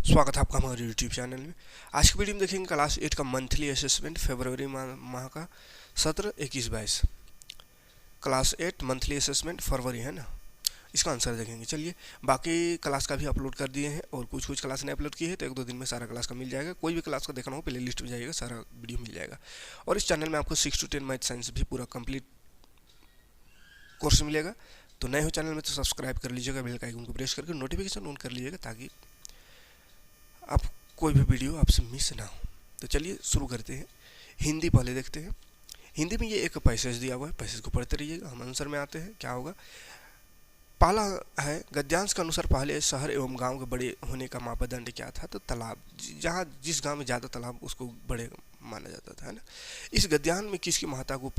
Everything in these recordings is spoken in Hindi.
स्वागत है आपका हमारे यूट्यूब चैनल में। आज की वीडियो में देखेंगे क्लास 8 का मंथली असेसमेंट फरवरी माह का सत्र 21-22। क्लास 8 मंथली असेसमेंट फरवरी है ना, इसका आंसर देखेंगे। चलिए, बाकी क्लास का भी अपलोड कर दिए हैं और कुछ कुछ क्लास ने अपलोड की है, तो 1-2 दिन में सारा क्लास का मिल जाएगा। कोई भी क्लास का देखना हो प्ले लिस्ट में जाइएगा, सारा वीडियो मिल जाएगा। और इस चैनल में आपको 6 to 10 मैथ साइंस भी पूरा कंप्लीट कोर्स मिलेगा। तो नए हो चैनल में तो सब्सक्राइब कर लीजिएगा, बेल का आइकन को प्रेस करके नोटिफिकेशन ऑन कर लीजिएगा ताकि आप कोई भी वीडियो आपसे मिस ना हो। तो चलिए शुरू करते हैं। हिंदी पहले देखते हैं। हिंदी में ये एक पैसेज दिया हुआ है, पैसेज को पढ़ते रहिएगा। हम आंसर में आते हैं, क्या होगा। पहला है, गद्यांश के अनुसार पहले शहर एवं गांव के बड़े होने का मापदंड क्या था? तो तालाब। जहाँ जिस गांव में ज़्यादा तालाब उसको बड़े माना जाता था, है ना। इस गद्यांश में किसकी महत्ता को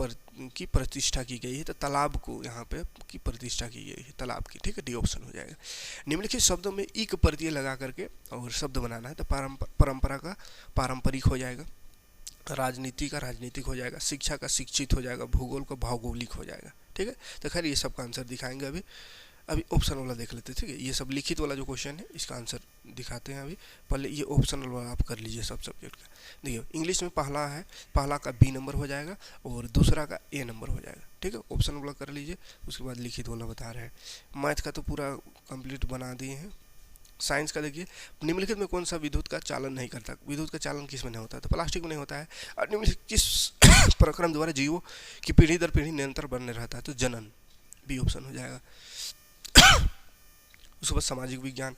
की प्रतिष्ठा की गई है? तो तालाब को यहाँ पे की प्रतिष्ठा की गई है, तालाब की। ठीक है, डी ऑप्शन हो जाएगा। निम्नलिखित शब्दों में इक प्रत्यय लगा करके और शब्द बनाना है। तो परंपरा का पारंपरिक हो जाएगा, राजनीति का राजनीतिक हो जाएगा, शिक्षा का शिक्षित हो जाएगा, भूगोल का भौगोलिक हो जाएगा। ठीक है, तो खैर ये सब का आंसर दिखाएंगे। अभी ऑप्शन वाला देख लेते हैं। ठीक है, ये सब लिखित वाला जो क्वेश्चन है इसका आंसर दिखाते हैं। अभी पहले ये ऑप्शन वाला आप कर लीजिए सब सब्जेक्ट का। देखिए, इंग्लिश में पहला का बी नंबर हो जाएगा और दूसरा का ए नंबर हो जाएगा। ठीक है, ऑप्शन वाला कर लीजिए, उसके बाद लिखित वाला बता रहे हैं। मैथ का तो पूरा कंप्लीट बना दिए हैं। साइंस का देखिए, निम्नलिखित में कौन सा विद्युत का चालन नहीं करता? विद्युत का चालन किस में नहीं होता? तो प्लास्टिक में नहीं होता है। और निम्नलिखित किस प्रक्रम द्वारा जीवों की पीढ़ी दर पीढ़ी निरंतर बने रहता है? तो जनन, बी ऑप्शन हो जाएगा। उसके बाद सामाजिक विज्ञान।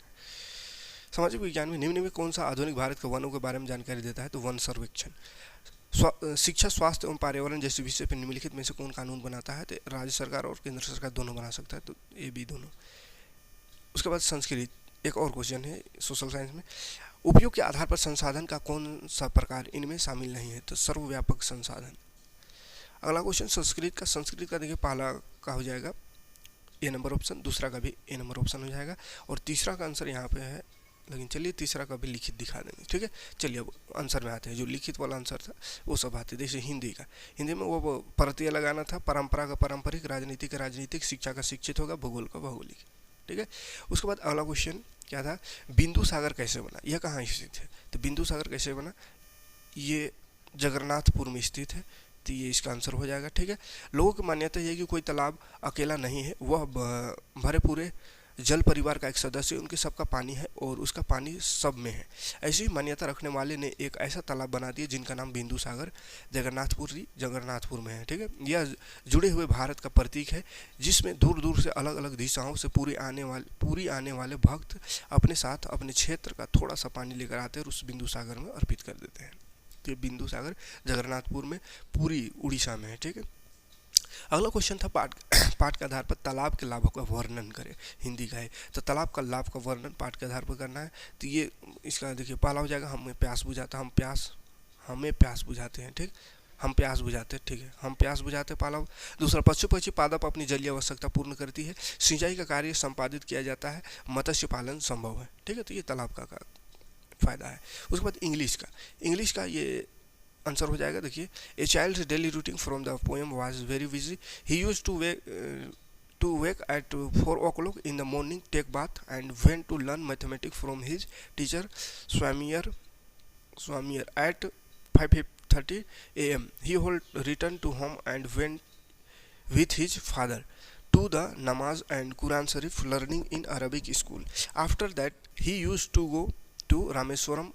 सामाजिक विज्ञान में निम्न में कौन सा आधुनिक भारत के वनों के बारे में जानकारी देता है? तो वन सर्वेक्षण। शिक्षा, स्वास्थ्य एवं पर्यावरण जैसे विषय पर निम्नलिखित में से कौन कानून बनाता है? तो राज्य सरकार और केंद्र सरकार दोनों बना सकता है, तो ए बी दोनों। उसके बाद संस्कृत, एक और क्वेश्चन है सोशल साइंस में। उपयोग के आधार पर संसाधन का कौन सा प्रकार इनमें शामिल नहीं है? तो सर्वव्यापक संसाधन। अगला क्वेश्चन संस्कृत का देखिए, पहला का हो जाएगा ए नंबर ऑप्शन, दूसरा का भी ए नंबर ऑप्शन हो जाएगा और तीसरा का आंसर यहाँ पे है। लेकिन चलिए तीसरा का भी लिखित दिखा देंगे। ठीक है, चलिए अब आंसर में आते हैं। जो लिखित वाला आंसर था वो सब आते। जैसे हिंदी में वो प्रत्यय लगाना था, परंपरा का पारंपरिक, राजनीति का राजनीतिक, शिक्षा का शिक्षित होगा, भूगोल का भौगोलिक। ठीक है, उसके बाद अगला क्वेश्चन क्या था, बिंदु सागर कैसे बना? यह कहाँ स्थित है? तो बिंदु सागर कैसे बना, ये जगन्नाथपुर में स्थित है, तो ये इसका आंसर हो जाएगा। ठीक है, लोगों की मान्यता है कि कोई तालाब अकेला नहीं है, वह भरे पूरे जल परिवार का एक सदस्य, उनके सबका पानी है और उसका पानी सब में है। ऐसी मान्यता रखने वाले ने एक ऐसा तालाब बना दिया जिनका नाम बिंदु सागर जगन्नाथपुर में है। ठीक है, यह जुड़े हुए भारत का प्रतीक है, जिसमें दूर दूर से अलग अलग दिशाओं से पूरी आने वाले भक्त अपने साथ अपने क्षेत्र का थोड़ा सा पानी लेकर आते हैं और उस बिंदु सागर में अर्पित कर देते हैं। तो ये बिंदु सागर जगन्नाथपुर में, पूरी उड़ीसा में है। ठीक है, अगला क्वेश्चन था पाठ के आधार पर तालाब के लाभों का वर्णन करें। हिंदी का है, तो तालाब का लाभ का वर्णन पाठ के आधार पर करना है। तो ये इसका देखिए, पहला हो जाएगा हमें प्यास बुझाता, हमें प्यास बुझाते हैं। ठीक, हम प्यास बुझाते हैं। ठीक है, हम प्यास बुझाते पहला। दूसरा, पशु पक्षी पादप अपनी जलीय आवश्यकता पूर्ण करती है, सिंचाई का कार्य संपादित किया जाता है, मत्स्य पालन संभव है। ठीक है, तो ये तालाब का फायदा है। उसके बाद इंग्लिश का ये आंसर हो जाएगा। देखिए, a child daily routine from the poem was very busy, he used to wake at 4 o'clock in the morning, take bath and went to learn mathematics from his teacher Swamier at 5:30 a.m. He returned to home and went with his father to the namaz and Quran Sharif learning in Arabic school. After that he used to go to Rameswaram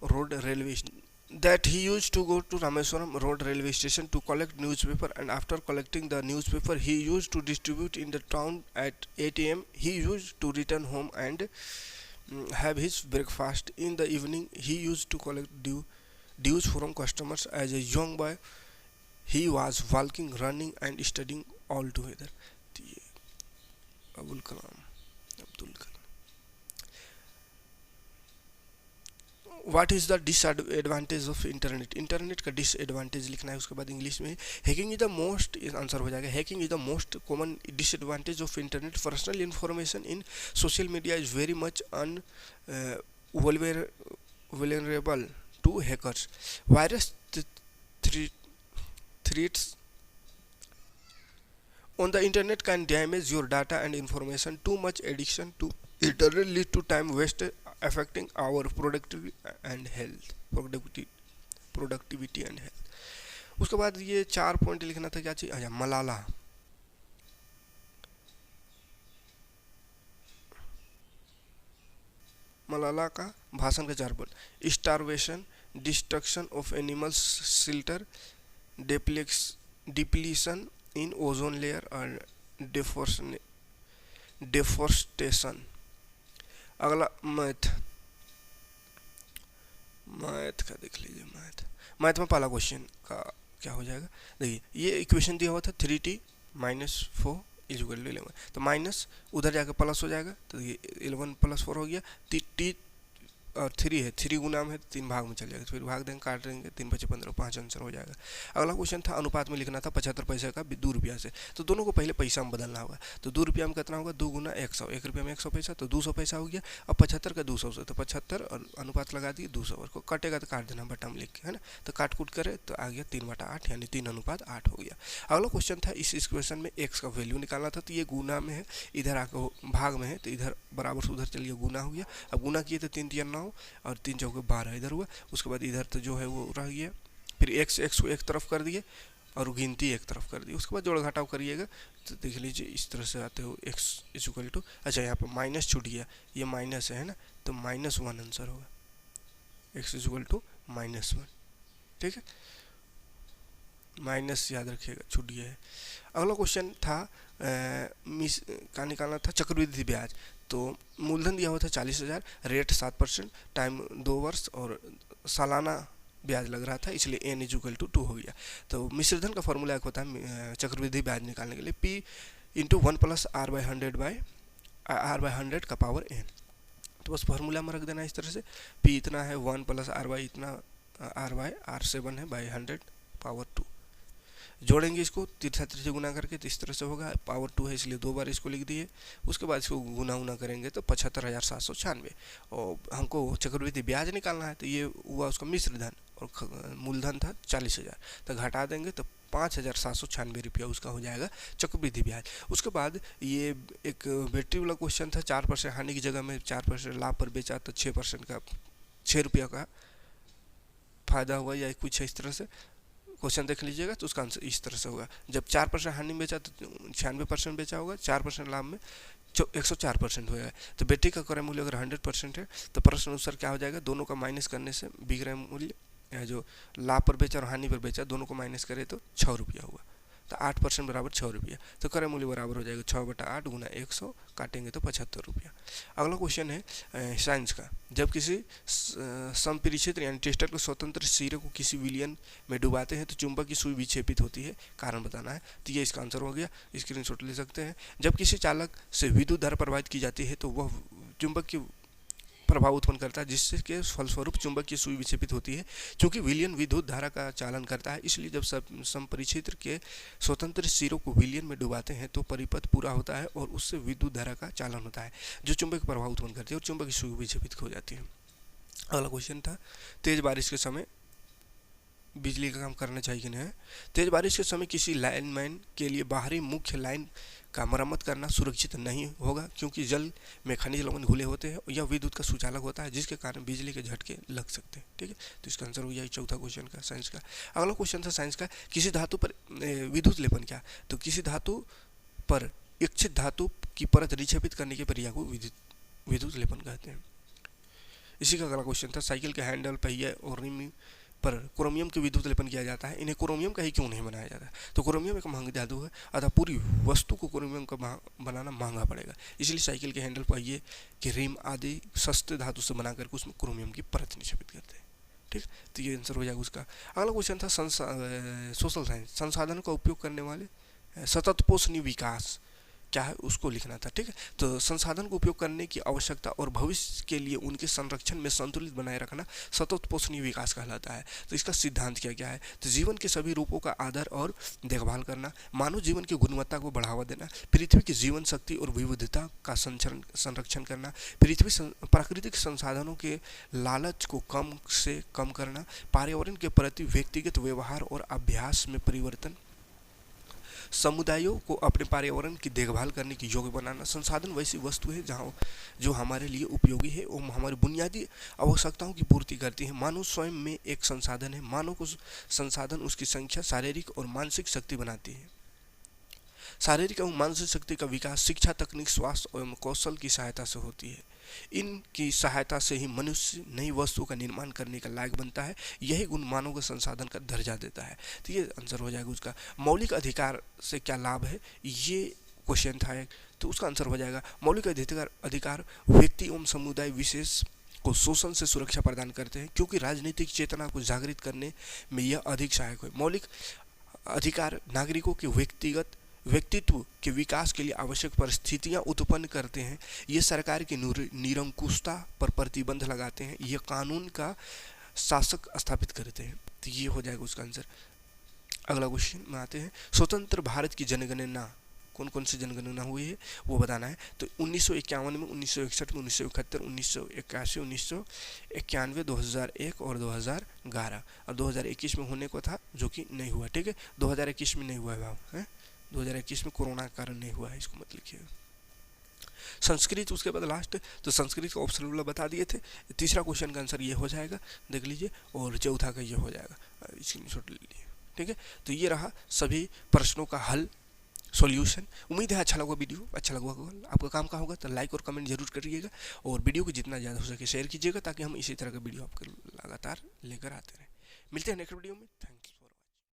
Road railway station to collect newspaper, and after collecting the newspaper he used to distribute in the town at 8 a.m. He used to return home and have his breakfast. In the evening he used to collect dues from customers. As a young boy he was walking, running and studying all together. Abdul Kalam. What is the disadvantage of internet का डिसएडवांटेज लिखना है। उसके बाद इंग्लिश में hacking is the most, answer हो जाएगा, hacking is the most common disadvantage of internet. Personal information in social media is very much vulnerable to hackers. Virus threats on the internet can damage your data and information. Too much addiction to internet lead to time waste, affecting our productivity and health, productivity and health. उसके बाद ये 4 पॉइंट लिखना था, क्या चाहिए, अच्छा मलाला। मलाला का भाषण का 4 point: starvation, destruction of animals shelter, depletion in ozone layer और डेफोरेस्टेशन। अगला मैथ का देख लीजिए। मैथ में पहला क्वेश्चन का क्या हो जाएगा, देखिए ये इक्वेशन दिया हुआ था 3t - 4 = 11, तो माइनस उधर जाकर प्लस हो जाएगा, तो ये 11 + 4 हो गया। t और 3 है, 3 गुना में है तो 3 भाग में चल जाएगा, तो फिर भाग देंगे, काट देंगे, 3 × 5 = 15, 5 आंसर हो जाएगा। अगला क्वेश्चन था अनुपात में लिखना था 75 पैसे का 2 रुपया से, तो दोनों को पहले पैसा में बदलना होगा। तो 2 रुपया में कितना होगा, 2 × 100, 1 रुपया में 100 पैसा, तो 200 पैसा हो गया। अब 75 का 200 से, तो 75 और अनुपात लगा दिए 200, और को कटेगा तो काट देना बटा में लिख के, है ना। तो काट कूट करे तो आ गया 3/8, यानी 3:8 हो गया। अगला क्वेश्चन था इस इक्वेशन में x का वैल्यू निकालना था, तो ये गुना में है, इधर आकर भाग में है, तो इधर बराबर से उधर चलिए गुना हो गया। अब गुना किए तो 3 × 3 = 9 और 3 × 4 = 12 इधर हुआ। उसके बाद इधर तो जो है वो रह गया, फिर x को एक तरफ कर दिए और गिनती एक तरफ कर दी। उसके बाद जोड़ घटाव करिएगा तो देख लीजिए इस तरह से आते हो x = अच्छा यहाँ पर माइनस छूट गया, ये माइनस है ना, तो -1 आंसर होगा, x = -1, ठीक है, माइनस याद रखिएगा, छूट गया है। अगला क्वेश्चन था का निकालना था चक्रवृद्धि ब्याज। तो मूलधन दिया हुआ था 40,000, रेट 7%, टाइम 2 वर्ष और सालाना ब्याज लग रहा था, इसलिए n = 2 हो गया। तो मिश्रधन का फॉर्मूला एक होता है चक्रवृद्धि ब्याज निकालने के लिए, p × 1 + r/100 का पावर n। तो बस फॉर्मूला में रख देना इस तरह से, p इतना है, 1 + r/, इतना r/7 है /100 पावर 2। जोड़ेंगे इसको तिरछा गुना करके, तो इस तरह से होगा, पावर 2 है इसलिए 2 बार इसको लिख दिए। उसके बाद इसको गुना करेंगे तो 75,796, और हमको चक्रवृद्धि ब्याज निकालना है, तो ये हुआ उसका मिश्रधन और मूलधन था 40,000, तो घटा देंगे तो 5,796 रुपया उसका हो जाएगा चक्रवृद्धि ब्याज। उसके बाद ये एक बैटरी वाला क्वेश्चन था, 4% हानि की जगह में 4% लाभ पर बेचा तो 6% का 6 रुपया का फायदा हुआ, या कुछ इस तरह से क्वेश्चन देख लीजिएगा। तो उसका आंसर इस तरह से होगा, जब 4% हानि में बेचा तो 96% बेचा होगा, 4% लाभ में 104% होगा। तो बैटरी का क्रय मूल्य अगर 100% है तो प्रश्न अनुसार क्या हो जाएगा, दोनों का माइनस करने से विक्रय मूल्य या जो लाभ पर बेचा और हानि पर बेचा दोनों को माइनस करे तो 6 रुपया हुआ। तो 8% बराबर 6 रुपया, तो क्रय मूल्य बराबर हो जाएगा 6/8 × 100, काटेंगे तो 75 रुपया। अगला क्वेश्चन है साइंस का, जब किसी संपरीक्षित यानी टेस्टर को स्वतंत्र सिरे को किसी विलयन में डुबाते हैं तो चुंबक की सुई विक्षेपित होती है, कारण बताना है। तो ये इसका आंसर हो गया, स्क्रीनशॉट ले सकते हैं। जब किसी चालक से विद्युत धारा प्रवाहित की जाती है तो वह चुंबक की प्रभाव उत्पन्न करता है, जिससे के फलस्वरूप चुंबक की सुई विक्षेपित होती है। क्योंकि विलयन विद्युत धारा का चालन करता है, इसलिए जब संपरिक्षेत्र के स्वतंत्र सिरों को विलयन में डुबाते हैं तो परिपथ पूरा होता है और उससे विद्युत धारा का चालन होता है, जो चुंबक का प्रभाव उत्पन्न करती है और चुंबक की सुई विक्षेपित हो जाती है। अगला क्वेश्चन था तेज बारिश के समय बिजली का काम करना चाहिए कि नहीं। तेज बारिश के समय किसी लाइनमैन के लिए बाहरी मुख्य लाइन का मरम्मत करना सुरक्षित नहीं होगा, क्योंकि जल में खनिज लवण घुले होते हैं, यह विद्युत का सुचालक होता है, जिसके कारण बिजली के झटके लग सकते हैं। ठीक है, तो इसका आंसर हो जाए चौथा क्वेश्चन का साइंस का। अगला क्वेश्चन था साइंस का, किसी धातु पर विद्युत लेपन क्या। तो किसी धातु पर इच्छित धातु की परत रिक्षेपित करने की प्रक्रिया को विद्युत लेपन कहते हैं। इसी का अगला क्वेश्चन था, साइकिल के हैंडल, पहिए और रिम पर क्रोमियम के विद्युत लेपन किया जाता है, इन्हें क्रोमियम का ही क्यों नहीं बनाया जाता है। तो क्रोमियम एक महंगी धातु है, अतः पूरी वस्तु को क्रोमियम का बनाना महंगा पड़ेगा, इसलिए साइकिल के हैंडल, पहिए के रिम आदि सस्ते धातु से बना करके उसमें क्रोमियम की परत निक्षेपित करते हैं। ठीक, तो ये आंसर हो जाएगा उसका। अगला क्वेश्चन था सोशल साइंस, संसाधन का उपयोग करने वाले सतत पोषणीय विकास क्या है उसको लिखना था। ठीक है, तो संसाधन को उपयोग करने की आवश्यकता और भविष्य के लिए उनके संरक्षण में संतुलित बनाए रखना सतत पोषणीय विकास कहलाता है। तो इसका सिद्धांत क्या क्या है, तो जीवन के सभी रूपों का आदर और देखभाल करना, मानव जीवन की गुणवत्ता को बढ़ावा देना, पृथ्वी की जीवन शक्ति और विविधता का संरक्षण करना, पृथ्वी प्राकृतिक संसाधनों के लालच को कम से कम करना, पर्यावरण के प्रति व्यक्तिगत व्यवहार और अभ्यास में परिवर्तन समुदायों को अपने पर्यावरण की देखभाल करने की योग्य बनाना। संसाधन वैसी वस्तु है जहाँ जो हमारे लिए उपयोगी है और हमारी बुनियादी आवश्यकताओं की पूर्ति करती है। मानव स्वयं में एक संसाधन है। मानव को संसाधन उसकी संख्या, शारीरिक और मानसिक शक्ति बनाती है। शारीरिक एवं मानसिक शक्ति का विकास शिक्षा, तकनीक, स्वास्थ्य एवं कौशल की सहायता से होती है। इनकी सहायता से ही मनुष्य नई वस्तु का निर्माण करने का लायक बनता है। यही गुण मानव के संसाधन का दर्जा देता है। तो ये आंसर हो जाएगा उसका। मौलिक अधिकार से क्या लाभ है, ये क्वेश्चन था एक, तो उसका आंसर हो जाएगा मौलिक अधिकार व्यक्ति एवं समुदाय विशेष को शोषण से सुरक्षा प्रदान करते हैं, क्योंकि राजनीतिक चेतना को जागृत करने में यह अधिक सहायक है। मौलिक अधिकार नागरिकों के व्यक्तित्व के विकास के लिए आवश्यक परिस्थितियां उत्पन्न करते हैं। ये सरकार की निरंकुशता पर प्रतिबंध लगाते हैं। ये कानून का शासक स्थापित करते हैं। तो ये हो जाएगा उसका आंसर। अगला क्वेश्चन में आते हैं, स्वतंत्र भारत की जनगणना कौन कौन सी जनगणना हुई है वो बताना है। तो 1951 में, 1961 में, 1971, 1981, 1991, 2001 और 2011 और 2021 में होने को था जो कि नहीं हुआ। ठीक है, 2021 में नहीं हुआ है, 2021 में कोरोना के कारण नहीं हुआ है, इसको मत लिखिएगा। संस्कृत उसके बाद लास्ट, तो संस्कृत का ऑप्शन वाला बता दिए थे। तीसरा क्वेश्चन का आंसर ये हो जाएगा, देख लीजिए, और चौथा का ये हो जाएगा, स्क्रीनशॉट ले लीजिए। ठीक है, तो ये रहा सभी प्रश्नों का हल, सॉल्यूशन। उम्मीद है अच्छा लगा वीडियो, अच्छा लगा होगा, आपका काम का होगा तो लाइक और कमेंट जरूर करिएगा, और वीडियो को जितना ज़्यादा हो सके शेयर कीजिएगा, ताकि हम इसी तरह का वीडियो आपको लगातार लेकर आते रहें। मिलते हैं नेक्स्ट वीडियो में। Thank you.